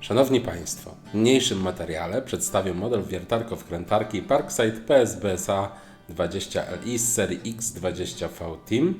Szanowni Państwo, w niniejszym materiale przedstawię model wiertarko-wkrętarki Parkside PSBSA 20Li z serii X20V Team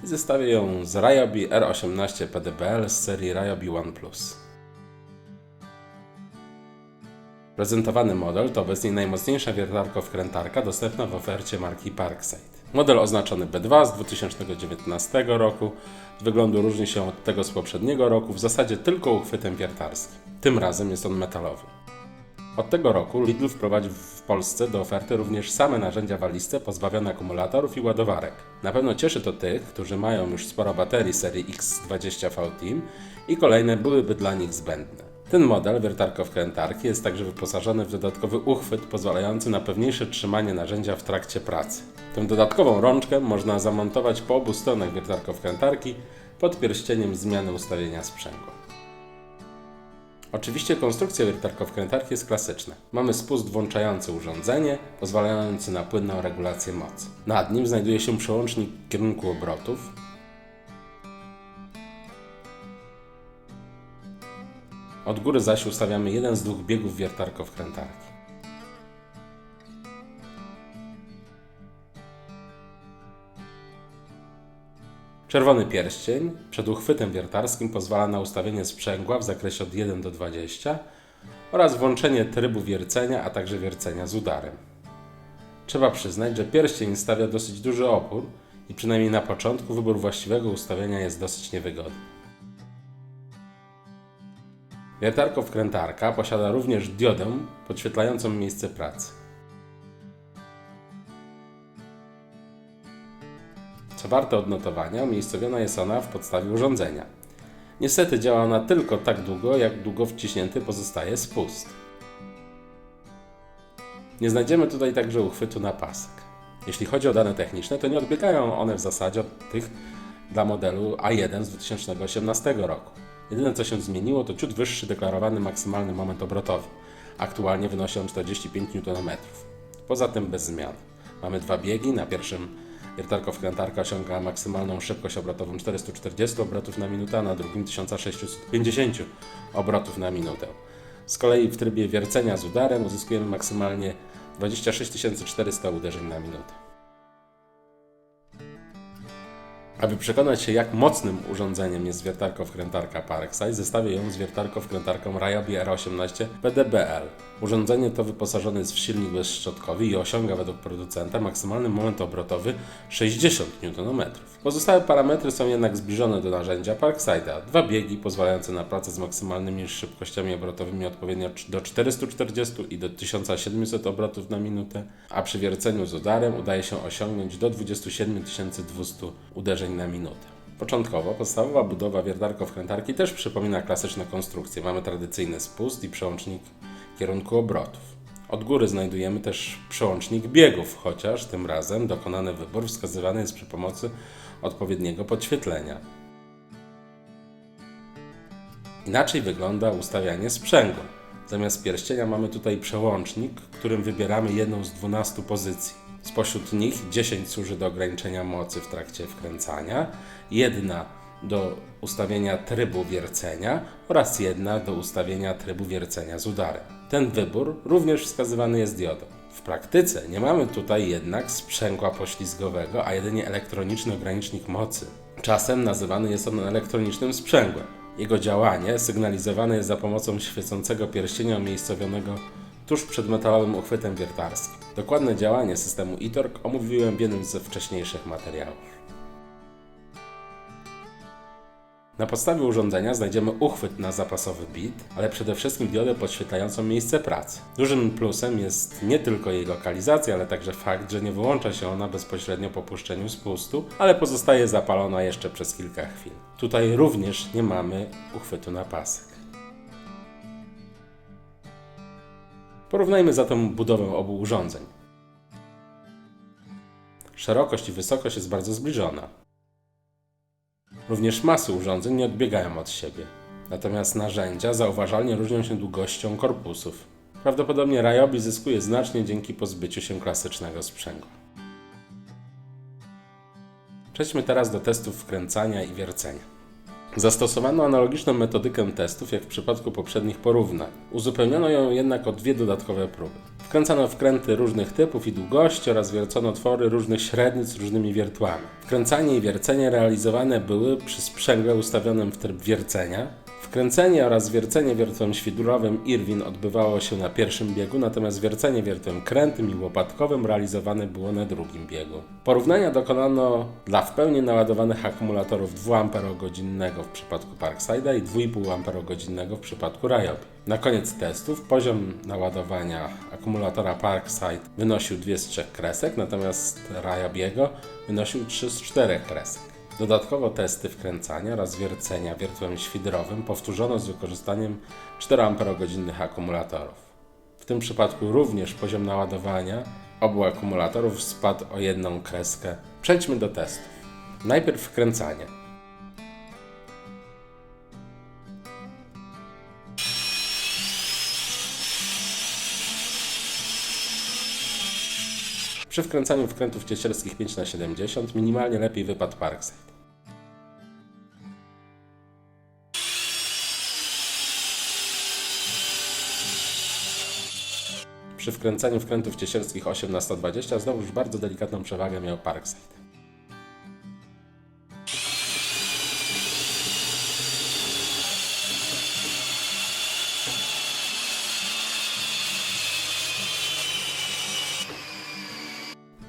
i zestawię ją z Ryobi R18 PDBL z serii Ryobi One Plus. Prezentowany model to obecnie najmocniejsza wiertarko-wkrętarka dostępna w ofercie marki Parkside. Model oznaczony B2 z 2019 roku z wyglądu różni się od tego z poprzedniego roku w zasadzie tylko uchwytem wiertarskim. Tym razem jest on metalowy. Od tego roku Lidl wprowadził w Polsce do oferty również same narzędzia waliste pozbawione akumulatorów i ładowarek. Na pewno cieszy to tych, którzy mają już sporo baterii serii X20V Team i kolejne byłyby dla nich zbędne. Ten model wiertarko-wkrętarki jest także wyposażony w dodatkowy uchwyt pozwalający na pewniejsze trzymanie narzędzia w trakcie pracy. Tę dodatkową rączkę można zamontować po obu stronach wiertarko-wkrętarki pod pierścieniem zmiany ustawienia sprzęgła. Oczywiście konstrukcja wiertarko-wkrętarki jest klasyczna. Mamy spust włączający urządzenie, pozwalający na płynną regulację mocy. Nad nim znajduje się przełącznik kierunku obrotów, od góry zaś ustawiamy jeden z dwóch biegów wiertarko-wkrętarki. Czerwony pierścień przed uchwytem wiertarskim pozwala na ustawienie sprzęgła w zakresie od 1 do 20 oraz włączenie trybu wiercenia, a także wiercenia z udarem. Trzeba przyznać, że pierścień stawia dosyć duży opór i przynajmniej na początku wybór właściwego ustawienia jest dosyć niewygodny. Wiertarko-wkrętarka posiada również diodę podświetlającą miejsce pracy. Co warte odnotowania, umiejscowiona jest ona w podstawie urządzenia. Niestety działa ona tylko tak długo, jak długo wciśnięty pozostaje spust. Nie znajdziemy tutaj także uchwytu na pasek. Jeśli chodzi o dane techniczne, to nie odbiegają one w zasadzie od tych dla modelu A1 z 2018 roku. Jedyne co się zmieniło to ciut wyższy deklarowany maksymalny moment obrotowy. Aktualnie wynosi on 45 Nm. Poza tym bez zmian. Mamy dwa biegi, na pierwszym wiertarko-wkrętarka osiąga maksymalną szybkość obrotową 440 obrotów na minutę, a na drugim 1650 obrotów na minutę. Z kolei w trybie wiercenia z udarem uzyskujemy maksymalnie 26 400 uderzeń na minutę. Aby przekonać się, jak mocnym urządzeniem jest wiertarko-wkrętarka Parkside, zestawię ją z wiertarko-wkrętarką Ryobi R18 PDBL. Urządzenie to wyposażone jest w silnik bezszczotkowy i osiąga według producenta maksymalny moment obrotowy 60 Nm. Pozostałe parametry są jednak zbliżone do narzędzia Parkside'a. Dwa biegi pozwalające na pracę z maksymalnymi szybkościami obrotowymi odpowiednio do 440 i do 1700 obrotów na minutę, a przy wierceniu z udarem udaje się osiągnąć do 27 200 uderzeń na minutę. Początkowo podstawowa budowa wiertarko-wkrętarki też przypomina klasyczne konstrukcje. Mamy tradycyjny spust i przełącznik kierunku obrotów. Od góry znajdujemy też przełącznik biegów, chociaż tym razem dokonany wybór wskazywany jest przy pomocy odpowiedniego podświetlenia. Inaczej wygląda ustawianie sprzęgła. Zamiast pierścienia mamy tutaj przełącznik, którym wybieramy jedną z 12 pozycji. Spośród nich 10 służy do ograniczenia mocy w trakcie wkręcania, jedna do ustawienia trybu wiercenia oraz jedna do ustawienia trybu wiercenia z udarem. Ten wybór również wskazywany jest diodą. W praktyce nie mamy tutaj jednak sprzęgła poślizgowego, a jedynie elektroniczny ogranicznik mocy. Czasem nazywany jest on elektronicznym sprzęgłem. Jego działanie sygnalizowane jest za pomocą świecącego pierścienia umiejscowionego tuż przed metalowym uchwytem wiertarskim. Dokładne działanie systemu eTorque omówiłem w jednym ze wcześniejszych materiałów. Na podstawie urządzenia znajdziemy uchwyt na zapasowy bit, ale przede wszystkim diodę podświetlającą miejsce pracy. Dużym plusem jest nie tylko jej lokalizacja, ale także fakt, że nie wyłącza się ona bezpośrednio po puszczeniu spustu, ale pozostaje zapalona jeszcze przez kilka chwil. Tutaj również nie mamy uchwytu na pasek. Porównajmy zatem budowę obu urządzeń. Szerokość i wysokość jest bardzo zbliżona. Również masy urządzeń nie odbiegają od siebie. Natomiast narzędzia zauważalnie różnią się długością korpusów. Prawdopodobnie Ryobi zyskuje znacznie dzięki pozbyciu się klasycznego sprzęgła. Przejdźmy teraz do testów wkręcania i wiercenia. Zastosowano analogiczną metodykę testów jak w przypadku poprzednich porównań. Uzupełniono ją jednak o 2 dodatkowe próby. Wkręcano wkręty różnych typów i długości oraz wiercono otwory różnych średnic z różnymi wiertłami. Wkręcanie i wiercenie realizowane były przy sprzęgle ustawionym w tryb wiercenia. Wkręcenie oraz wiercenie wiertłem świdrowym Irwin odbywało się na pierwszym biegu, natomiast wiercenie wiertłem krętym i łopatkowym realizowane było na drugim biegu. Porównania dokonano dla w pełni naładowanych akumulatorów 2 Ah w przypadku Parkside'a i 2,5 Ah w przypadku Ryobi. Na koniec testów poziom naładowania akumulatora Parkside wynosił 2 z 3 kresek, natomiast Ryobiego wynosił 3 z 4 kresek. Dodatkowo testy wkręcania oraz wiercenia wiertłem świdrowym powtórzono z wykorzystaniem 4 Ah akumulatorów. W tym przypadku również poziom naładowania obu akumulatorów spadł o 1 kreskę. Przejdźmy do testów. Najpierw wkręcanie. Przy wkręcaniu wkrętów ciecierskich 5×70 minimalnie lepiej wypadł Parkside. Przy wkręcaniu wkrętów ciecierskich 8×120 znowu już bardzo delikatną przewagę miał Parkside.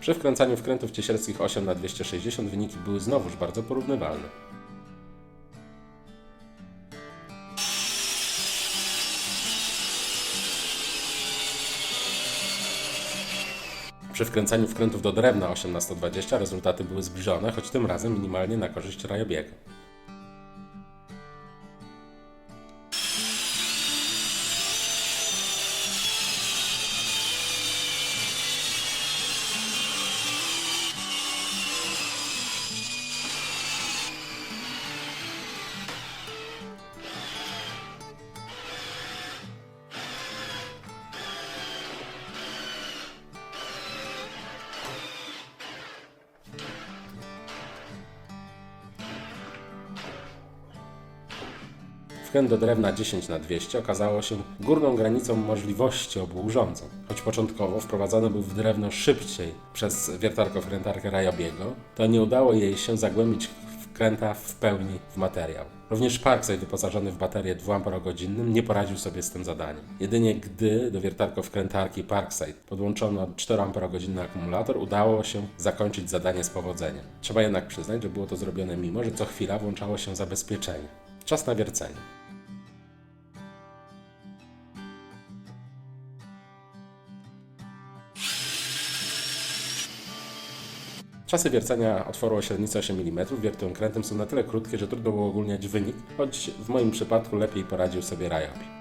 Przy wkręcaniu wkrętów ciecierskich 8×260 wyniki były znowuż bardzo porównywalne. Przy wkręcaniu wkrętów do drewna 8×120 rezultaty były zbliżone, choć tym razem minimalnie na korzyść Ryobiego. Wkręt do drewna 10×200 okazało się górną granicą możliwości obu urządzeń. Choć początkowo wprowadzony był w drewno szybciej przez wiertarko-wkrętarkę Ryobiego, to nie udało jej się zagłębić wkręta w pełni w materiał. Również Parkside wyposażony w baterię 2 Ah nie poradził sobie z tym zadaniem. Jedynie gdy do wiertarko-wkrętarki Parkside podłączono 4 Ah akumulator, udało się zakończyć zadanie z powodzeniem. Trzeba jednak przyznać, że było to zrobione mimo, że co chwila włączało się zabezpieczenie. Czas na wiercenie. Czasy wiercenia otworu o średnicy 8 mm wiertłem krętym są na tyle krótkie, że trudno uogólniać wynik, choć w moim przypadku lepiej poradził sobie Ryobi.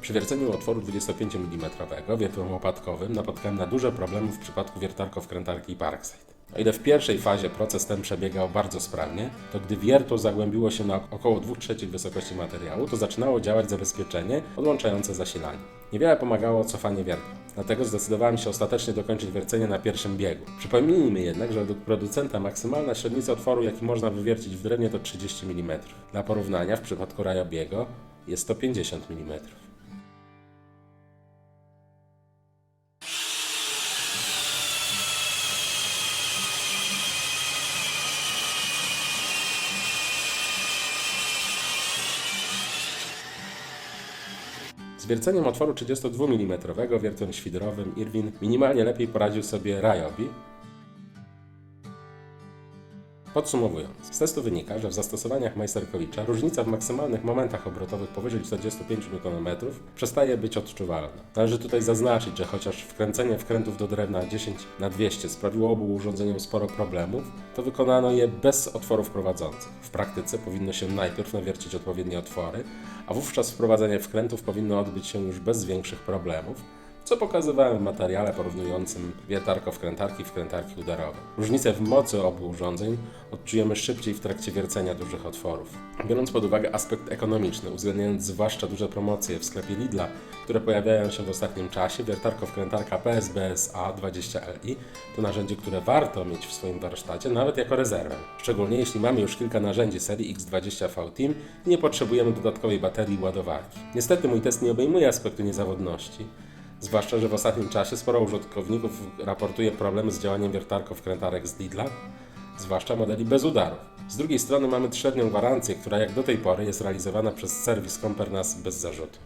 Przy wierceniu otworu 25 mm wiertłem łopatkowym napotkałem na duże problemy w przypadku wiertarko-wkrętarki Parkside. O ile w pierwszej fazie proces ten przebiegał bardzo sprawnie, to gdy wiertło zagłębiło się na około 2/3 wysokości materiału, to zaczynało działać zabezpieczenie odłączające zasilanie. Niewiele pomagało cofanie wiertła, dlatego zdecydowałem się ostatecznie dokończyć wiercenie na pierwszym biegu. Przypomnijmy jednak, że według producenta maksymalna średnica otworu, jaki można wywiercić w drewnie, to 30 mm. Dla porównania w przypadku Ryobiego jest to 50 mm. Z wierceniem otworu 32 mm wiertłem świdrowym Irwin minimalnie lepiej poradził sobie Ryobi. Podsumowując, z testu wynika, że w zastosowaniach Majsterkowicza różnica w maksymalnych momentach obrotowych powyżej 45 Nm przestaje być odczuwalna. Należy tutaj zaznaczyć, że chociaż wkręcenie wkrętów do drewna 10x200 sprawiło obu urządzeniom sporo problemów, to wykonano je bez otworów prowadzących. W praktyce powinno się najpierw nawiercić odpowiednie otwory, a wówczas wprowadzenie wkrętów powinno odbyć się już bez większych problemów, co pokazywałem w materiale porównującym wiertarko-wkrętarki i wkrętarki udarowe. Różnicę w mocy obu urządzeń odczujemy szybciej w trakcie wiercenia dużych otworów. Biorąc pod uwagę aspekt ekonomiczny, uwzględniając zwłaszcza duże promocje w sklepie Lidla, które pojawiają się w ostatnim czasie, wiertarko-wkrętarka PSBS A20Li to narzędzie, które warto mieć w swoim warsztacie, nawet jako rezerwę. Szczególnie jeśli mamy już kilka narzędzi serii X20V Team i nie potrzebujemy dodatkowej baterii i ładowarki. Niestety mój test nie obejmuje aspektu niezawodności. Zwłaszcza, że w ostatnim czasie sporo użytkowników raportuje problemy z działaniem wiertarko-wkrętarek z Lidla, zwłaszcza modeli bez udarów. Z drugiej strony mamy 3-letnią gwarancję, która jak do tej pory jest realizowana przez serwis Compernas bez zarzutu.